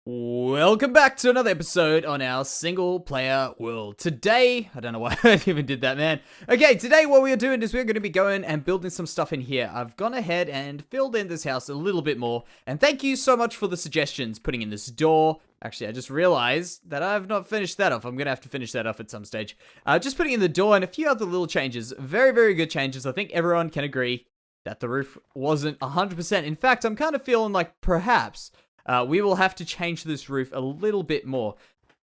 Welcome back to another episode on our single player world. Today, I don't know why I even did that, man. Okay, today what we are doing is we're going to be going and building some stuff in here. I've gone ahead and filled in this house a little bit more. And thank you so much for the suggestions, putting in this door. Actually, I just realized that I've not finished that off. I'm going to have to finish that off at some stage. Just putting in the door and a few other little changes. Very, very good changes. I think everyone can agree that the roof wasn't 100%. In fact, I'm kind of feeling like perhaps we will have to change this roof a little bit more.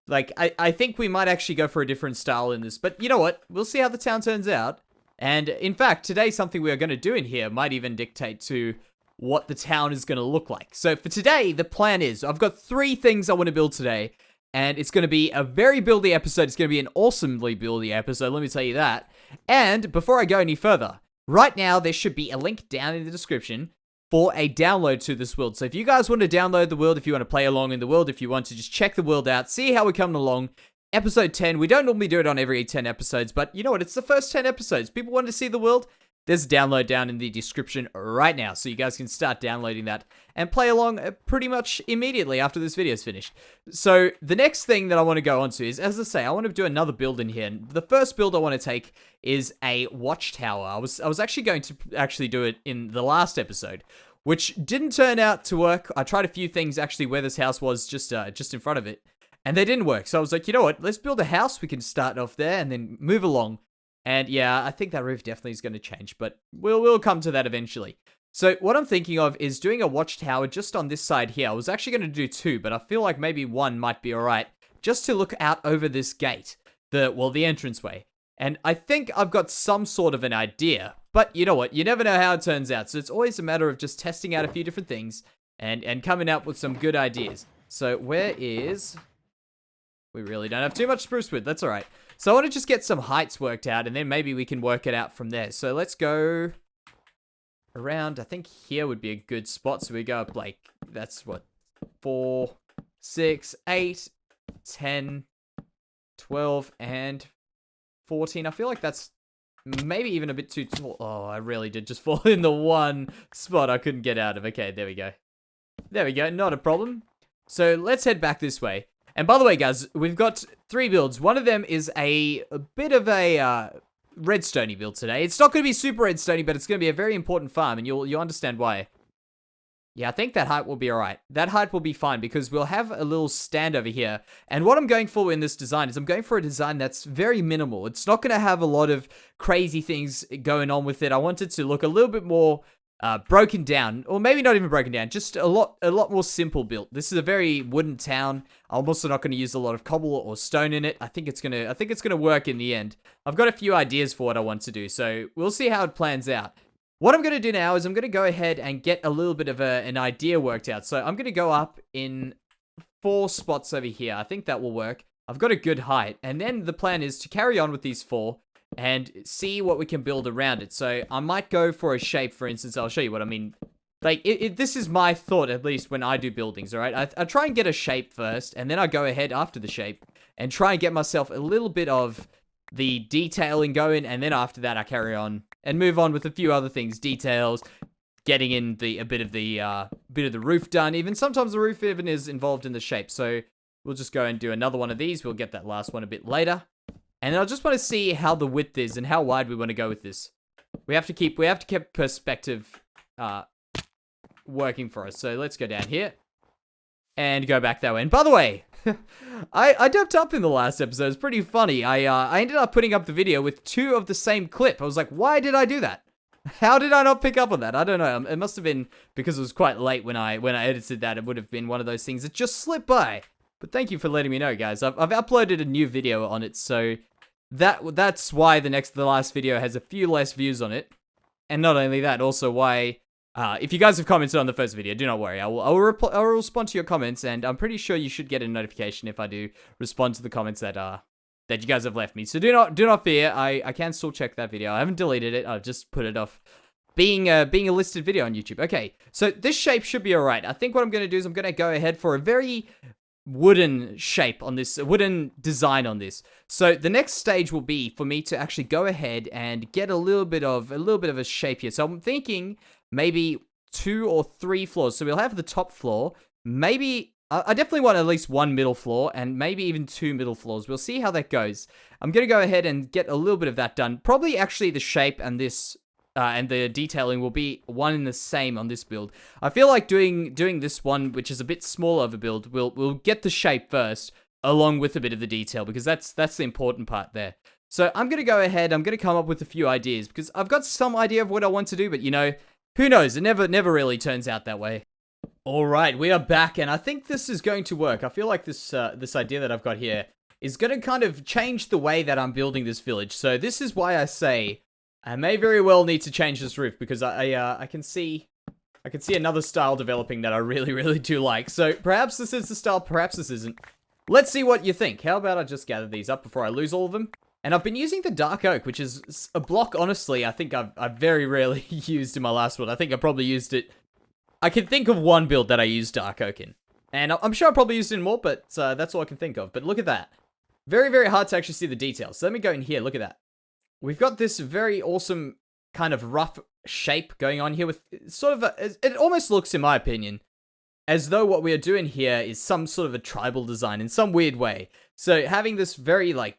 Like, I think we might actually go for a different style in this. But you know what? We'll see how the town turns out. And in fact, today something we are going to do in here might even dictate to what the town is going to look like. So for today, the plan is, I've got 3 things I want to build today. And it's going to be a very buildy episode. It's going to be an awesomely buildy episode, let me tell you that. And before I go any further, right now there should be a link down in the description for a download to this world. So if you guys want to download the world, if you want to play along in the world, if you want to just check the world out, see how we're coming along, episode 10, we don't normally do it on every 10 episodes, but you know what, it's the first 10 episodes. People want to see the world, there's a download down in the description right now, so you guys can start downloading that and play along pretty much immediately after this video is finished. So the next thing that I want to go on to is, as I say, I want to do another build in here. And the first build I want to take is a Watchtower. I was actually going to do it in the last episode, which didn't turn out to work. I tried a few things actually where this house was just in front of it, and they didn't work. So I was like, you know what, let's build a house. We can start off there and then move along. And yeah, I think that roof definitely is going to change, but we'll come to that eventually. So what I'm thinking of is doing a watchtower just on this side here. I was actually going to do 2, but I feel like maybe 1 might be alright, just to look out over this gate, the entranceway. And I think I've got some sort of an idea, but you know what, you never know how it turns out. So it's always a matter of just testing out a few different things and coming up with some good ideas. So where is... We really don't have too much spruce wood, that's alright. So I want to just get some heights worked out, and then maybe we can work it out from there. So let's go around, I think here would be a good spot. So we go up like, that's what, 4, 6, 8, 10, 12, and 14. I feel like that's maybe even a bit too tall. Oh, I really did just fall in the one spot I couldn't get out of. Okay, there we go. There we go, not a problem. So let's head back this way. And by the way, guys, we've got 3 builds. One of them is a bit of a redstone-y build today. It's not going to be super redstone-y, but it's going to be a very important farm, and you'll understand why. Yeah, I think that height will be alright. That height will be fine, because we'll have a little stand over here. And what I'm going for in this design is I'm going for a design that's very minimal. It's not going to have a lot of crazy things going on with it. I want it to look a little bit more broken down, or maybe not even broken down, just a lot more simple built. This is a very wooden town. I'm also not going to use a lot of cobble or stone in it. I think it's gonna work in the end. I've got a few ideas for what I want to do, so we'll see how it plans out. What I'm going to do now is I'm going to go ahead and get a little bit of an idea worked out. So I'm going to go up in 4 spots over here. I think that will work. I've got a good height, and then the plan is to carry on with these 4 and see what we can build around it. So I might go for a shape, for instance. I'll show you what I mean. Like, this is my thought, at least, when I do buildings, alright? I try and get a shape first, and then I go ahead after the shape and try and get myself a little bit of the detailing going, and then after that I carry on and move on with a few other things, details, getting in a bit of the roof done. Even sometimes the roof even is involved in the shape. So we'll just go and do another one of these. We'll get that last one a bit later. And I just want to see how the width is and how wide we want to go with this. We have to keep perspective working for us. So let's go down here and go back that way. And by the way, I doped up in the last episode. It's pretty funny. I ended up putting up the video with 2 of the same clip. I was like, why did I do that? How did I not pick up on that? I don't know. It must have been because it was quite late when I edited that. It would have been one of those things that just slipped by. But thank you for letting me know, guys. I've uploaded a new video on it, so that's why the last video has a few less views on it. And not only that, also why if you guys have commented on the first video, do not worry. I will respond to your comments, and I'm pretty sure you should get a notification if I do respond to the comments that you guys have left me. So do not fear. I can still check that video. I haven't deleted it. I've just put it off being a listed video on YouTube. Okay, so this shape should be alright. I think what I'm going to do is I'm going to go ahead for a very wooden shape on this, wooden design on this. So the next stage will be for me to actually go ahead and get a little bit of a shape here. So I'm thinking maybe 2 or 3 floors. So we'll have the top floor, maybe I definitely want at least one middle floor and maybe even 2 middle floors. We'll see how that goes. I'm going to go ahead and get a little bit of that done. Probably actually the shape and this and the detailing will be one and the same on this build. I feel like doing this one, which is a bit smaller of a build, we'll get the shape first along with a bit of the detail because that's the important part there. So I'm going to go ahead, I'm going to come up with a few ideas because I've got some idea of what I want to do, but you know, who knows? It never really turns out that way. All right, we are back, and I think this is going to work. I feel like this idea that I've got here is going to kind of change the way that I'm building this village. So this is why I say I may very well need to change this roof because I can see another style developing that I really do like. So perhaps this is the style, perhaps this isn't. Let's see what you think. How about I just gather these up before I lose all of them? And I've been using the dark oak, which is a block, honestly, I think I've very rarely used in my last one. I think I probably used it. I can think of one build that I used dark oak in. And I'm sure I probably used it in more, but that's all I can think of. But look at that. Very hard to actually see the details. So let me go in here. Look at that. We've got this very awesome kind of rough shape going on here with sort of it almost looks, in my opinion, as though what we are doing here is some sort of a tribal design in some weird way. So having this very, like,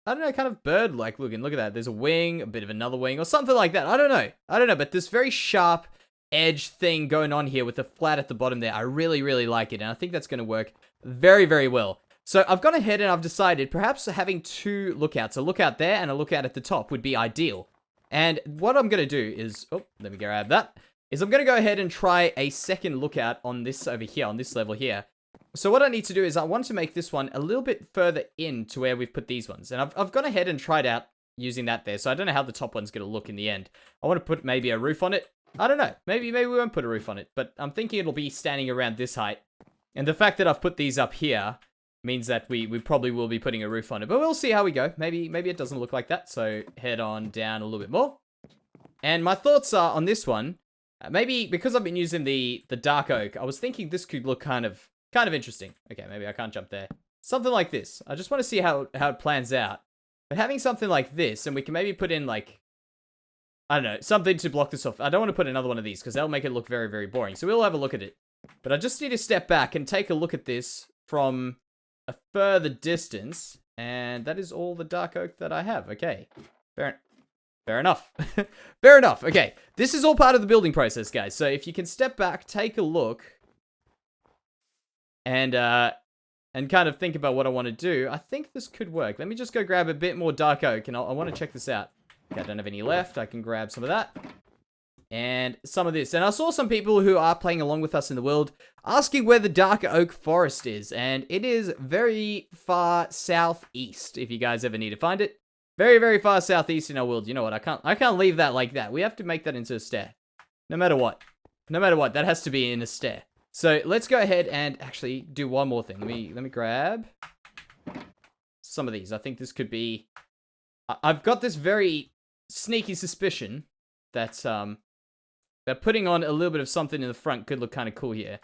I don't know, kind of bird-like looking. Look at that. There's a wing, a bit of another wing, or something like that. I don't know, but this very sharp edge thing going on here with the flat at the bottom there, I really like it, and I think that's going to work very well. So I've gone ahead and I've decided perhaps having 2 lookouts, a lookout there and a lookout at the top would be ideal. And what I'm going to do is, oh, let me grab that, is I'm going to go ahead and try a second lookout on this over here, on this level here. So what I need to do is I want to make this one a little bit further in to where we've put these ones. And I've gone ahead and tried out using that there. So I don't know how the top one's going to look in the end. I want to put maybe a roof on it. I don't know. Maybe we won't put a roof on it. But I'm thinking it'll be standing around this height. And the fact that I've put these up here means that we probably will be putting a roof on it. But we'll see how we go. Maybe it doesn't look like that. So head on down a little bit more. And my thoughts are on this one. Maybe because I've been using the dark oak, I was thinking this could look kind of interesting. Okay, maybe I can't jump there. Something like this. I just want to see how it plans out. But having something like this, and we can maybe put in, like, I don't know, something to block this off. I don't want to put another one of these because that'll make it look very boring. So we'll have a look at it. But I just need to step back and take a look at this from a further distance. And that is all the dark oak that I have. Okay. Fair enough. Fair enough. Okay. This is all part of the building process, guys. So if you can step back, take a look, and kind of think about what I want to do, I think this could work. Let me just go grab a bit more dark oak, and I want to check this out. Okay, I don't have any left. I can grab some of that. And some of this. And I saw some people who are playing along with us in the world asking where the dark oak forest is. And it is very far southeast, if you guys ever need to find it. Very far southeast in our world. You know what? I can't leave that like that. We have to make that into a stair. No matter what. That has to be in a stair. So let's go ahead and actually do one more thing. Let me grab some of these. I think this could be... I've got this very sneaky suspicion that putting on a little bit of something in the front could look kind of cool here.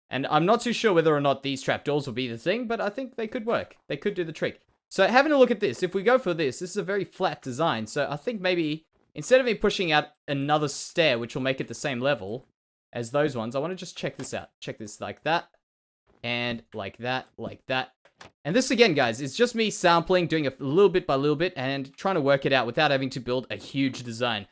And I'm not too sure whether or not these trapdoors will be the thing, but I think they could work. They could do the trick. So having a look at this, if we go for this is a very flat design. So I think maybe instead of me pushing out another stair, which will make it the same level as those ones, I want to just check this out. Check this like that, and like that, like that. And this again, guys, is just me sampling, doing a little bit by little bit, and trying to work it out without having to build a huge design.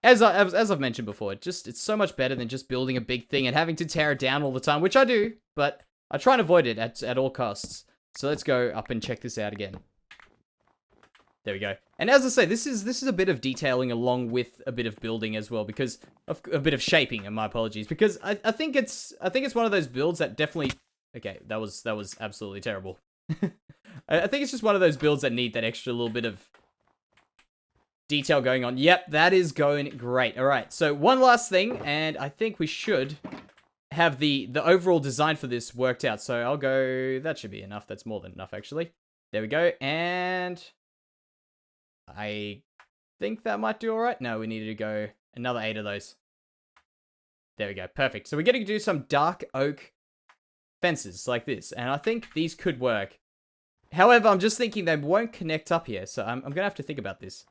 As I've mentioned before, it's so much better than just building a big thing and having to tear it down all the time, which I do, but I try and avoid it at all costs. So let's go up and check this out again. There we go. And as I say, this is a bit of detailing along with a bit of building as well, because of a bit of shaping, and my apologies, because I think it's one of those builds that definitely... Okay, that was absolutely terrible. I think it's just one of those builds that need that extra little bit of detail going on. Yep, that is going great. All right, so one last thing, and I think we should have the overall design for this worked out. So I'll go... That should be enough. That's more than enough, actually. There we go, and... I think that might do all right. No, we needed to go another 8 of those. There we go. Perfect. So we're going to do some dark oak fences like this. And I think these could work. However, I'm just thinking they won't connect up here. So I'm going to have to think about this.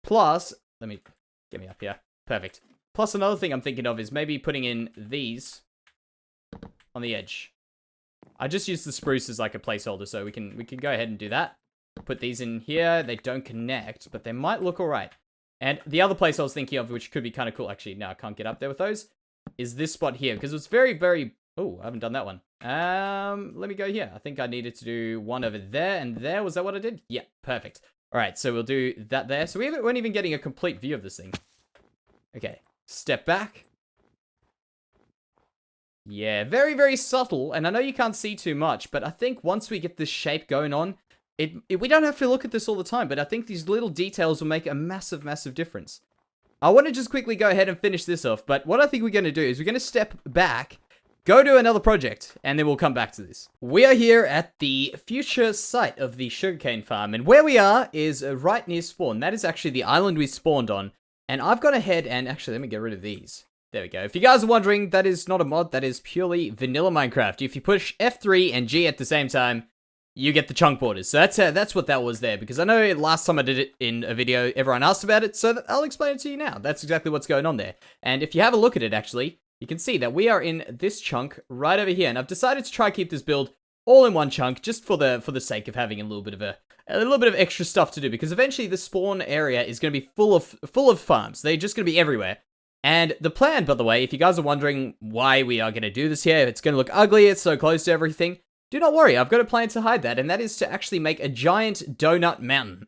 Plus, get me up here. Perfect. Plus another thing I'm thinking of is maybe putting in these on the edge. I just use the spruce as like a placeholder, so we can go ahead and do that. Put these in here. They don't connect, but they might look all right. And the other place I was thinking of, which could be kind of cool, actually, no, I can't get up there with those, is this spot here, because it's very, very... Oh, I haven't done that one. Let me go here. I think I needed to do one over there and there. Was that what I did? Yeah, perfect. All right, so we'll do that there. So we weren't even getting a complete view of this thing. Okay, step back. Yeah, very, very subtle, and I know you can't see too much, but I think once we get this shape going on, we don't have to look at this all the time, but I think these little details will make a massive, massive difference. I want to just quickly go ahead and finish this off, but what I think we're going to do is we're going to step back, go to another project, and then we'll come back to this. We are here at the future site of the sugarcane farm, and where we are is right near spawn. That is actually the island we spawned on, and I've gone ahead and actually, let me get rid of these. There we go. If you guys are wondering, that is not a mod, that is purely vanilla Minecraft. If you push F3 and G at the same time, you get the chunk borders. So that's what that was there, because I know last time I did it in a video, everyone asked about it, so I'll explain it to you now. That's exactly what's going on there. And if you have a look at it, actually, you can see that we are in this chunk right over here, and I've decided to try keep this build all in one chunk, just for the sake of having a little bit of extra stuff to do, because eventually the spawn area is going to be full of farms. They're just going to be everywhere. And the plan, by the way, if you guys are wondering why we are going to do this here, if it's going to look ugly, it's so close to everything, do not worry, I've got a plan to hide that, and that is to actually make a giant donut mountain.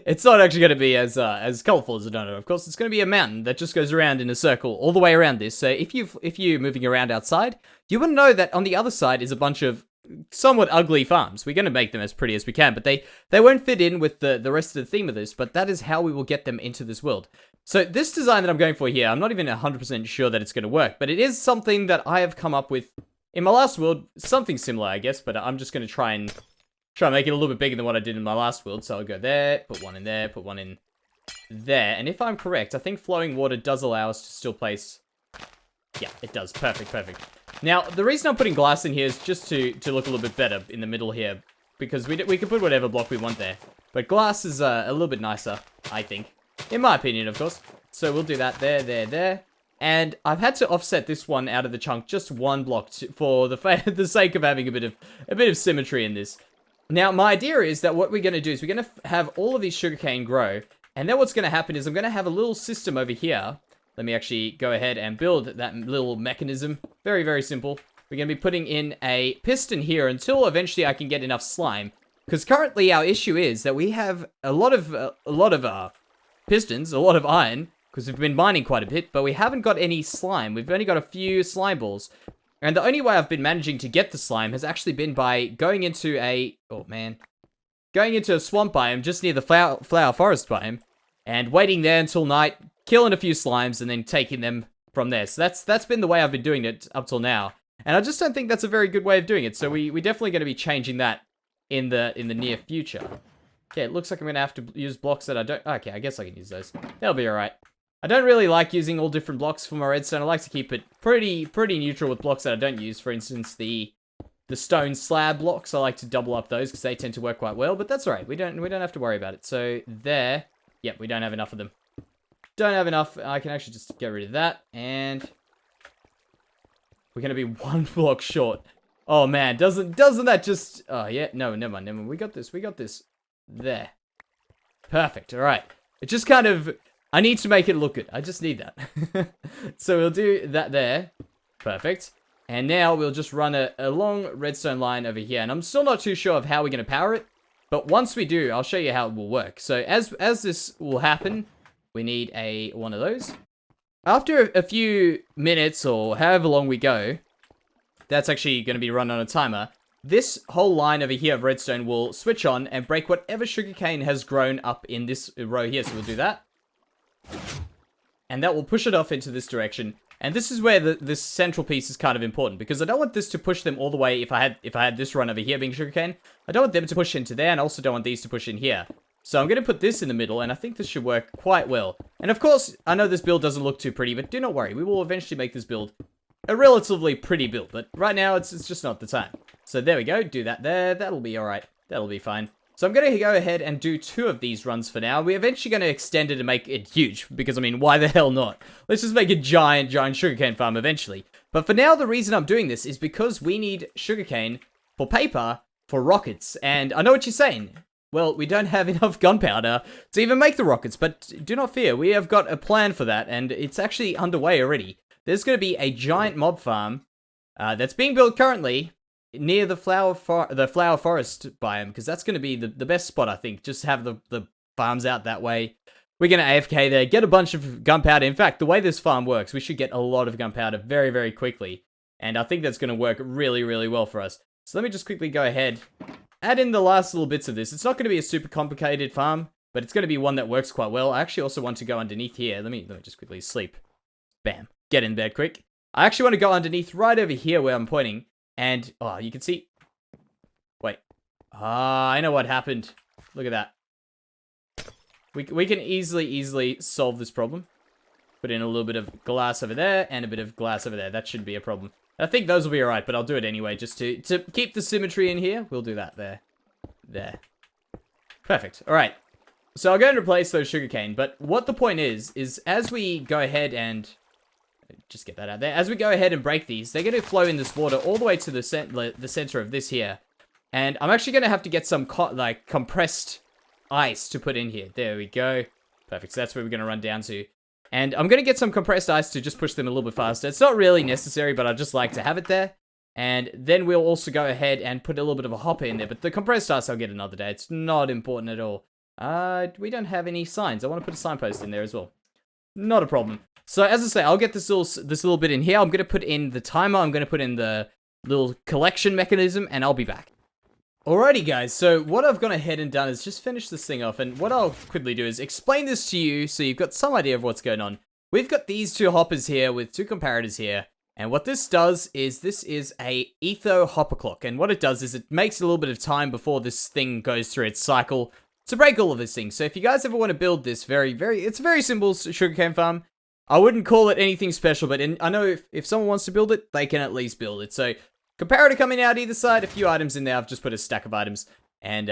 It's not actually going to be as colorful as a donut, of course. It's going to be a mountain that just goes around in a circle all the way around this. So if you're moving around outside, you wouldn't know that on the other side is a bunch of somewhat ugly farms. We're going to make them as pretty as we can, but they won't fit in with the rest of the theme of this, but that is how we will get them into this world. So this design that I'm going for here, I'm not even 100% sure that it's going to work, but it is something that I have come up with in my last world, something similar, I guess, but I'm just going to try and make it a little bit bigger than what I did in my last world. So I'll go there, put one in there, put one in there, and if I'm correct, I think flowing water does allow us to still place... Yeah, it does. Perfect, perfect. Now, the reason I'm putting glass in here is just to look a little bit better in the middle here, because we can put whatever block we want there. But glass is a little bit nicer, I think. In my opinion, of course. So we'll do that there, there, there. And I've had to offset this one out of the chunk just one block for the sake of having a bit of symmetry in this. Now, my idea is that what we're going to do is we're going to have all of these sugarcane grow. And then what's going to happen is I'm going to have a little system over here. Let me actually go ahead and build that little mechanism. Very, very simple. We're going to be putting in a piston here until eventually I can get enough slime. Because currently our issue is that we have a lot of pistons, a lot of iron, because we've been mining quite a bit, but we haven't got any slime. We've only got a few slime balls. And the only way I've been managing to get the slime has actually been by going into a swamp biome just near the flower forest biome and waiting there until night, killing a few slimes, and then taking them from there. So that's been the way I've been doing it up till now. And I just don't think that's a very good way of doing it. So we're definitely going to be changing that in the near future. Okay, it looks like I'm going to have to use blocks that I don't... Okay, I guess I can use those. That'll be alright. I don't really like using all different blocks for my redstone. I like to keep it pretty neutral with blocks that I don't use. For instance, the stone slab blocks, I like to double up those because they tend to work quite well. But that's alright. We don't have to worry about it. So there... Yep, we don't have enough of them. Don't have enough. I can actually just get rid of that. And... We're going to be one block short. Oh, man. Doesn't that just... Oh, yeah. No, never mind. Never mind. We got this. We got this. There. Perfect. All right. It just kind of... I need to make it look good. I just need that. So we'll do that there. Perfect. And now we'll just run a long redstone line over here. And I'm still not too sure of how we're going to power it. But once we do, I'll show you how it will work. So as this will happen, we need one of those. After a few minutes or however long we go, that's actually going to be run on a timer. This whole line over here of redstone will switch on and break whatever sugarcane has grown up in this row here. So we'll do that. And that will push it off into this direction. And this is where this central piece is kind of important, because I don't want this to push them all the way. If I had this run over here being sugarcane, I don't want them to push into there, and I also don't want these to push in here. So I'm going to put this in the middle, and I think this should work quite well. And of course, I know this build doesn't look too pretty, but do not worry. We will eventually make this build a relatively pretty build, but right now it's just not the time. So there we go. Do that there. That'll be alright. That'll be fine. So I'm going to go ahead and do 2 of these runs for now. We're eventually going to extend it and make it huge, because, I mean, why the hell not? Let's just make a giant sugarcane farm eventually. But for now, the reason I'm doing this is because we need sugarcane for paper for rockets. And I know what you're saying. Well, we don't have enough gunpowder to even make the rockets, but do not fear. We have got a plan for that, and it's actually underway already. There's going to be a giant mob farm that's being built currently near the flower forest biome, because that's going to be the best spot, I think. Just have the farms out that way. We're going to AFK there, get a bunch of gunpowder. In fact, the way this farm works, we should get a lot of gunpowder very, very quickly. And I think that's going to work really, really well for us. So let me just quickly go ahead, add in the last little bits of this. It's not going to be a super complicated farm, but it's going to be one that works quite well. I actually also want to go underneath here. Let me just quickly sleep. Bam. Get in bed quick. I actually want to go underneath right over here where I'm pointing. And, oh, you can see. Wait. Ah, I know what happened. Look at that. We can easily solve this problem. Put in a little bit of glass over there and a bit of glass over there. That shouldn't be a problem. I think those will be alright, but I'll do it anyway just to keep the symmetry in here. We'll do that there. There. Perfect. Alright. So I'll go and replace those sugarcane, but what the point is as we go ahead and just get that out there. As we go ahead and break these, they're going to flow in this water all the way to the center of this here. And I'm actually going to have to get some compressed ice to put in here. There we go. Perfect. So that's where we're going to run down to. And I'm going to get some compressed ice to just push them a little bit faster. It's not really necessary, but I'd just like to have it there. And then we'll also go ahead and put a little bit of a hopper in there. But the compressed ice I'll get another day. It's not important at all. We don't have any signs. I want to put a signpost in there as well. Not a problem. So as I say, I'll get this little bit in here. I'm going to put in the timer. I'm going to put in the little collection mechanism, and I'll be back. Alrighty guys, so what I've gone ahead and done is just finish this thing off, and what I'll quickly do is explain this to you so you've got some idea of what's going on. We've got these two hoppers here with two comparators here, and what this does is this is a etho hopper clock, and what it does is it makes a little bit of time before this thing goes through its cycle to break all of these things. So if you guys ever want to build this it's a very simple sugarcane farm. I wouldn't call it anything special, but I know if someone wants to build it, they can at least build it. So comparator coming out either side, a few items in there. I've just put a stack of items. And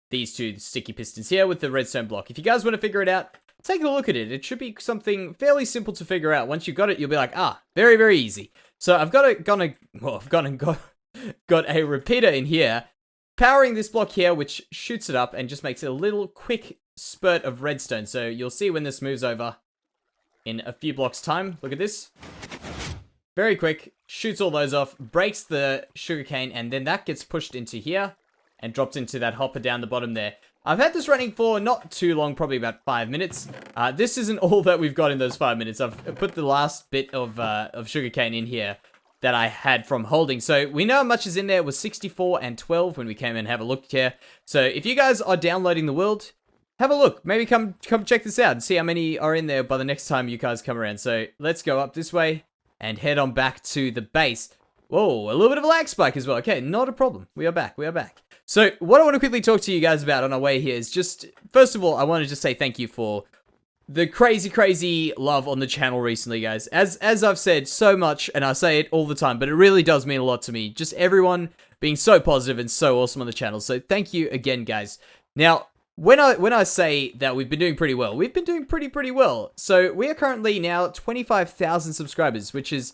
these two sticky pistons here with the redstone block. If you guys want to figure it out, take a look at it. It should be something fairly simple to figure out. Once you've got it, you'll be like, very, very easy. So I've got a repeater in here, powering this block here, which shoots it up and just makes it a little quick spurt of redstone. So you'll see when this moves over in a few blocks time. Look at this. Very quick. Shoots all those off, breaks the sugarcane, and then that gets pushed into here and dropped into that hopper down the bottom there. I've had this running for not too long, probably about 5 minutes. This isn't all that we've got in those 5 minutes. I've put the last bit of sugarcane in here that I had from holding. So we know how much is in there. It was 64 and 12 when we came and have a look here. So if you guys are downloading the world, have a look. Maybe come check this out and see how many are in there by the next time you guys come around. So let's go up this way and head on back to the base. Whoa, a little bit of a lag spike as well. Okay, not a problem. We are back. So what I want to quickly talk to you guys about on our way here is just, first of all, I want to just say thank you for the crazy love on the channel recently, guys. As I've said so much, and I say it all the time, but it really does mean a lot to me. Just everyone being so positive and so awesome on the channel. So thank you again, guys. Now, when I say that we've been doing pretty well, we've been doing pretty well. So we are currently now 25,000 subscribers, which is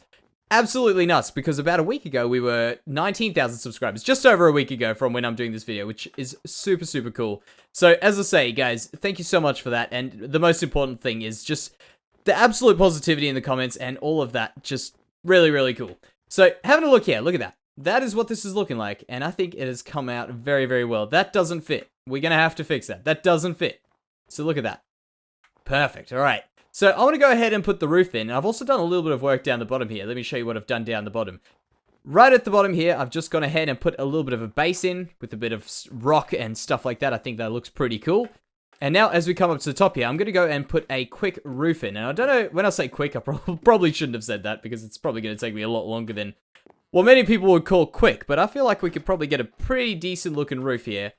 absolutely nuts, because about a week ago we were 19,000 subscribers, just over a week ago from when I'm doing this video, which is super cool. So as I say, guys, thank you so much for that, and the most important thing is just the absolute positivity in the comments and all of that, just really cool. So having a look here, look at that. That is what this is looking like, and I think it has come out very well. That doesn't fit. We're gonna have to fix that. That doesn't fit. So look at that. Perfect. All right. So I want to go ahead and put the roof in. I've also done a little bit of work down the bottom here. Let me show you what I've done down the bottom. Right at the bottom here, I've just gone ahead and put a little bit of a base in with a bit of rock and stuff like that. I think that looks pretty cool. And now as we come up to the top here, I'm going to go and put a quick roof in. And I don't know, when I say quick, I probably shouldn't have said that, because it's probably going to take me a lot longer than what many people would call quick. But I feel like we could probably get a pretty decent looking roof here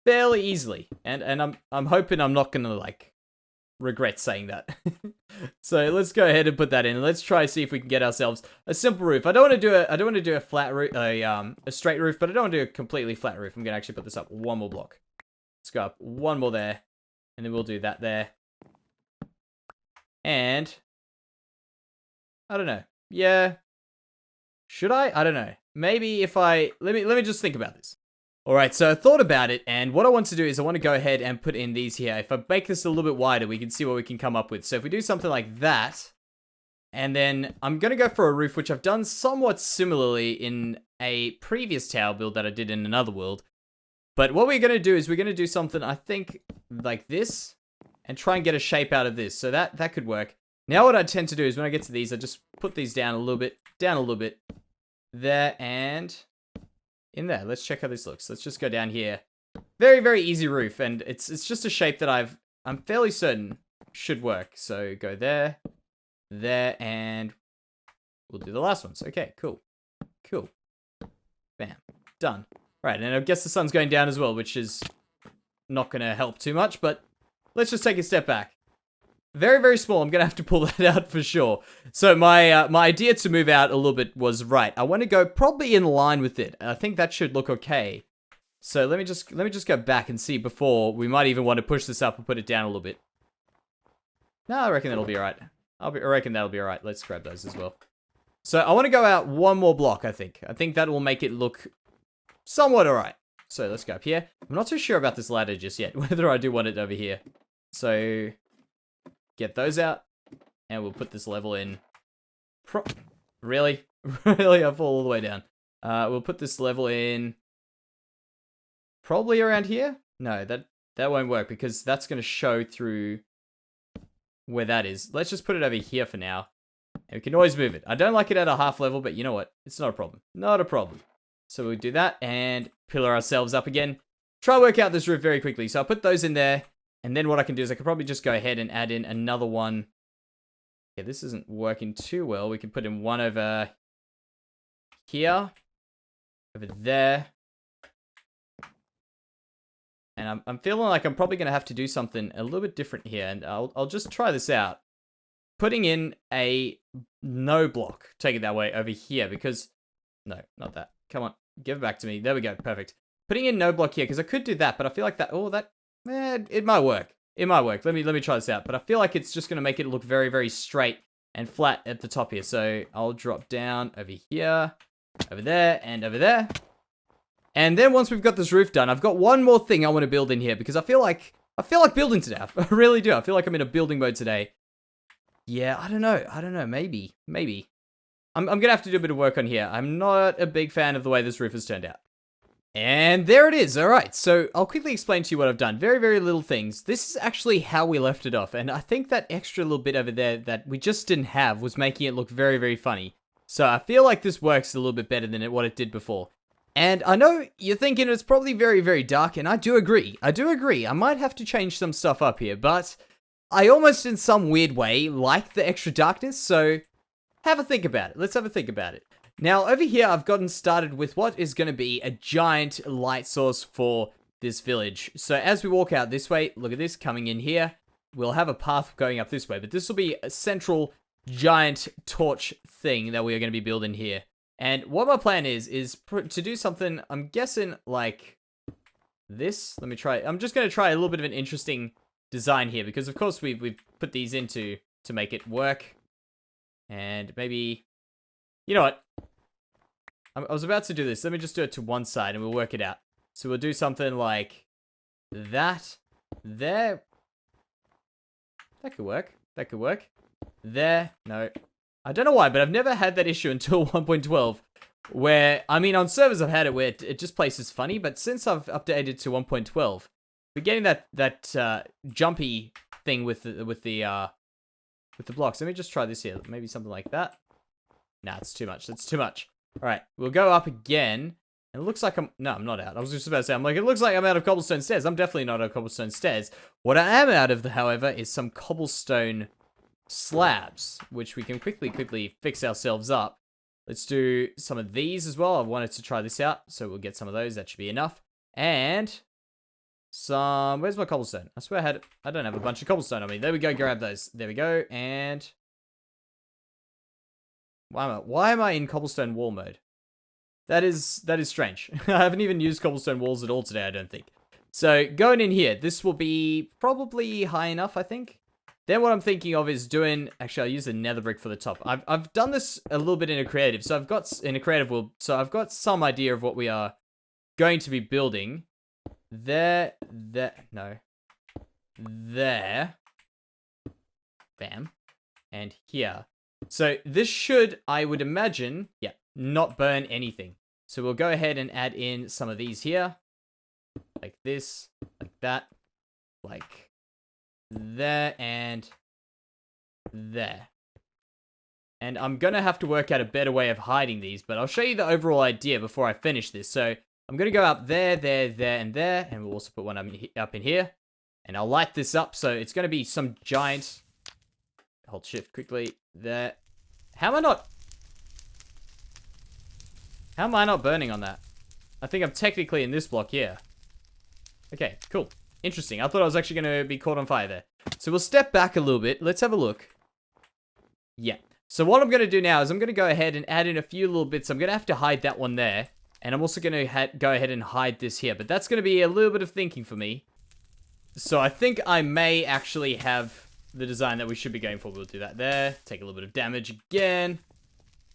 fairly easily. And I'm hoping I'm not going to regret saying that. So let's go ahead and put that in. Let's try to see if we can get ourselves a simple roof. I don't want to do a flat roof, a straight roof, but I don't want to do a completely flat roof. I'm going to actually put this up one more block. Let's go up one more there, and then we'll do that there. And I don't know. Yeah, Should I? I don't know. Maybe if I... Let me just think about this. Alright, so I thought about it, and what I want to do is I want to go ahead and put in these here. If I make this a little bit wider, we can see what we can come up with. So if we do something like that, and then I'm going to go for a roof, which I've done somewhat similarly in a previous tower build that I did in another world. But what we're going to do is we're going to do something, I think, like this, and try and get a shape out of this. So that could work. Now what I tend to do is when I get to these, I just put these down a little bit, there, and in there. Let's check how this looks. Let's just go down here. Very, very easy roof, and it's just a shape that I'm fairly certain should work. So go there, and we'll do the last ones. Okay, cool. Bam. Done. Right, and I guess the sun's going down as well, which is not going to help too much, but let's just take a step back. Very, very small. I'm going to have to pull that out for sure. So my idea to move out a little bit was right. I want to go probably in line with it. I think that should look okay. So let me just go back and see before we might even want to push this up and put it down a little bit. No, I reckon that'll be alright. I reckon that'll be alright. Let's grab those as well. So I want to go out one more block, I think. I think that will make it look somewhat alright. So let's go up here. I'm not too sure about this ladder just yet, whether I do want it over here. So get those out, and we'll put this level in. Really? Really? I fall all the way down. We'll put this level in probably around here. No, that won't work because that's going to show through where that is. Let's just put it over here for now. And we can always move it. I don't like it at a half level, but you know what? It's not a problem. Not a problem. So we'll do that and pillar ourselves up again. Try to work out this roof very quickly. So I'll put those in there. And then what I can do is I could probably just go ahead and add in another one. Yeah, this isn't working too well. We can put in one over here. Over there. And I'm feeling like I'm probably going to have to do something a little bit different here. And I'll just try this out. Putting in a no block. Take it that way over here. Because... No, not that. Come on. Give it back to me. There we go. Perfect. Putting in no block here. Because I could do that. But I feel like that... Oh, that... it might work. It might work. Let me try this out. But I feel like it's just going to make it look very, very straight and flat at the top here. So I'll drop down over here, over there, and over there. And then once we've got this roof done, I've got one more thing I want to build in here because I feel like building today. I really do. I feel like I'm in a building mode today. Yeah, I don't know. Maybe. I'm going to have to do a bit of work on here. I'm not a big fan of the way this roof has turned out. And there it is. All right. So I'll quickly explain to you what I've done. Very, very little things. This is actually how we left it off. And I think that extra little bit over there that we just didn't have was making it look very, very funny. So I feel like this works a little bit better than what it did before. And I know you're thinking it's probably very, very dark. And I do agree. I might have to change some stuff up here. But I almost in some weird way like the extra darkness. So have a think about it. Let's have a think about it. Now, over here, I've gotten started with what is going to be a giant light source for this village. So as we walk out this way, look at this, coming in here, we'll have a path going up this way. But this will be a central giant torch thing that we are going to be building here. And what my plan is to do something, I'm guessing, like this. Let me try. I'm just going to try a little bit of an interesting design here. Because, of course, we've put these into to make it work. And maybe... You know what? I was about to do this. Let me just do it to one side and we'll work it out. So we'll do something like that. There. That could work. There. No. I don't know why, but I've never had that issue until 1.12. Where, I mean, on servers I've had it where it just plays funny. But since I've updated to 1.12, we're getting that jumpy thing with the blocks. Let me just try this here. Maybe something like that. Nah, it's too much. That's too much. Alright, we'll go up again. And it looks like no, I'm not out. I was just about to say, it looks like I'm out of cobblestone stairs. I'm definitely not out of cobblestone stairs. What I am out of, however, is some cobblestone slabs, which we can quickly fix ourselves up. Let's do some of these as well. I wanted to try this out, so we'll get some of those. That should be enough. And some... Where's my cobblestone? I swear I don't have a bunch of cobblestone on me. There we go, grab those. There we go, and... Why am I in cobblestone wall mode? That is strange. I haven't even used cobblestone walls at all today, I don't think. So, going in here, this will be probably high enough, I think. Then what I'm thinking of is doing, actually I'll use the nether brick for the top. I've done this a little bit in a creative, so in a creative world, so I've got some idea of what we are going to be building. There. Bam. And here. So this should, I would imagine, yeah, not burn anything. So we'll go ahead and add in some of these here. Like this, like that, like there, and there. And I'm going to have to work out a better way of hiding these, but I'll show you the overall idea before I finish this. So I'm going to go up there, there, there, and there, and we'll also put one up in here. And I'll light this up, so it's going to be some giant... Hold shift quickly. There. How am I not burning on that? I think I'm technically in this block here. Okay, cool. Interesting. I thought I was actually going to be caught on fire there. So we'll step back a little bit. Let's have a look. Yeah. So what I'm going to do now is I'm going to go ahead and add in a few little bits. I'm going to have to hide that one there. And I'm also going to go ahead and hide this here. But that's going to be a little bit of thinking for me. So I think I may actually have the design that we should be going for. We'll do that there. Take a little bit of damage again.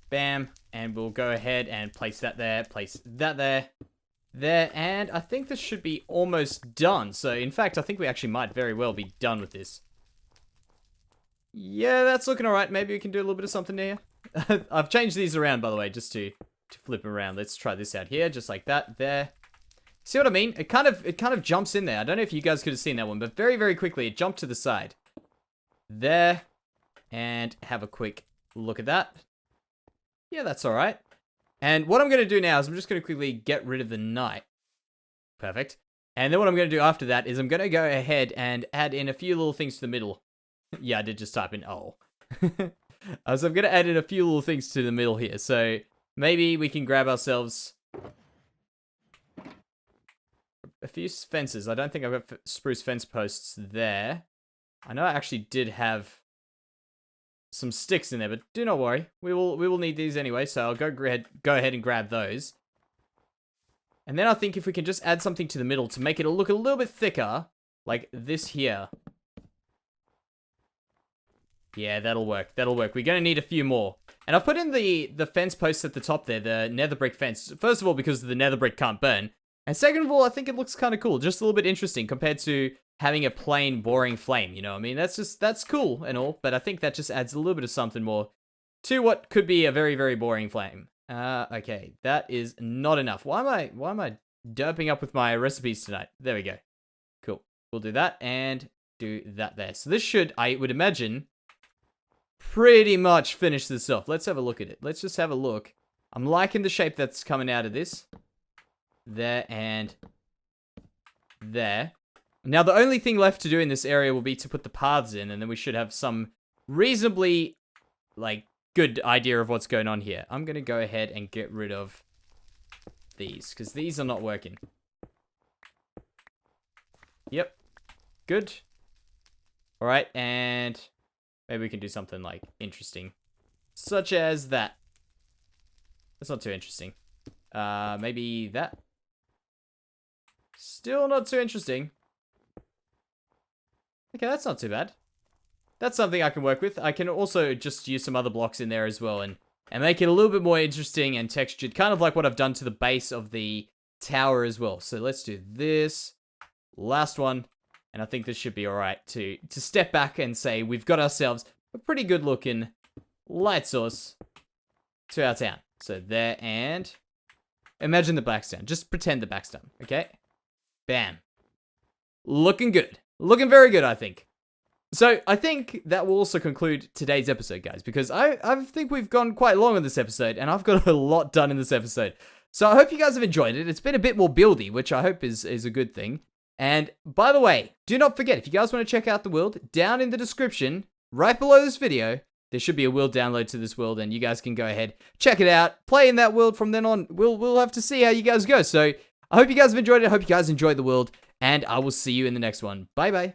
Bam. And we'll go ahead and place that there. Place that there. There. And I think this should be almost done. So in fact, I think we actually might very well be done with this. Yeah, that's looking alright. Maybe we can do a little bit of something here. I've changed these around, by the way, just to flip them around. Let's try this out here. Just like that. There. See what I mean? It kind of jumps in there. I don't know if you guys could have seen that one, but very, very quickly it jumped to the side. There. And have a quick look at that. Yeah, that's alright. And what I'm going to do now is I'm just going to quickly get rid of the night. Perfect. And then what I'm going to do after that is I'm going to go ahead and add in a few little things to the middle. Yeah, I did just type in oh. So I'm going to add in a few little things to the middle here. So maybe we can grab ourselves a few fences. I don't think I've got spruce fence posts there. I know I actually did have some sticks in there, but do not worry. We will need these anyway, so I'll go ahead and grab those. And then I think if we can just add something to the middle to make it look a little bit thicker, like this here. Yeah, that'll work. That'll work. We're going to need a few more. And I've put in the fence posts at the top there, the nether brick fence. First of all, because the nether brick can't burn. And second of all, I think it looks kind of cool. Just a little bit interesting compared to having a plain, boring flame, you know what I mean? That's cool and all, but I think that just adds a little bit of something more to what could be a very, very boring flame. Okay, that is not enough. Why am I derping up with my recipes tonight? There we go. Cool. We'll do that and do that there. So this should, I would imagine, pretty much finish this off. Let's have a look at it. Let's just have a look. I'm liking the shape that's coming out of this. There and there. Now, the only thing left to do in this area will be to put the paths in, and then we should have some reasonably, like, good idea of what's going on here. I'm going to go ahead and get rid of these, because these are not working. Yep. Good. Alright, and maybe we can do something, like, interesting. Such as that. That's not too interesting. Maybe that. Still not too interesting. Okay, that's not too bad. That's something I can work with. I can also just use some other blocks in there as well and make it a little bit more interesting and textured, kind of like what I've done to the base of the tower as well. So let's do this. Last one. And I think this should be alright to step back and say we've got ourselves a pretty good looking light source to our town. So there, and imagine the back's down. Just pretend the back's done, okay? Bam. Looking good. Looking very good, I think. So, I think that will also conclude today's episode, guys, because I think we've gone quite long on this episode, and I've got a lot done in this episode. So, I hope you guys have enjoyed it. It's been a bit more buildy, which I hope is a good thing. And, by the way, do not forget, if you guys want to check out the world, down in the description, right below this video, there should be a world download to this world, and you guys can go ahead, check it out, play in that world from then on. We'll have to see how you guys go. So, I hope you guys have enjoyed it. I hope you guys enjoyed the world. And I will see you in the next one. Bye-bye.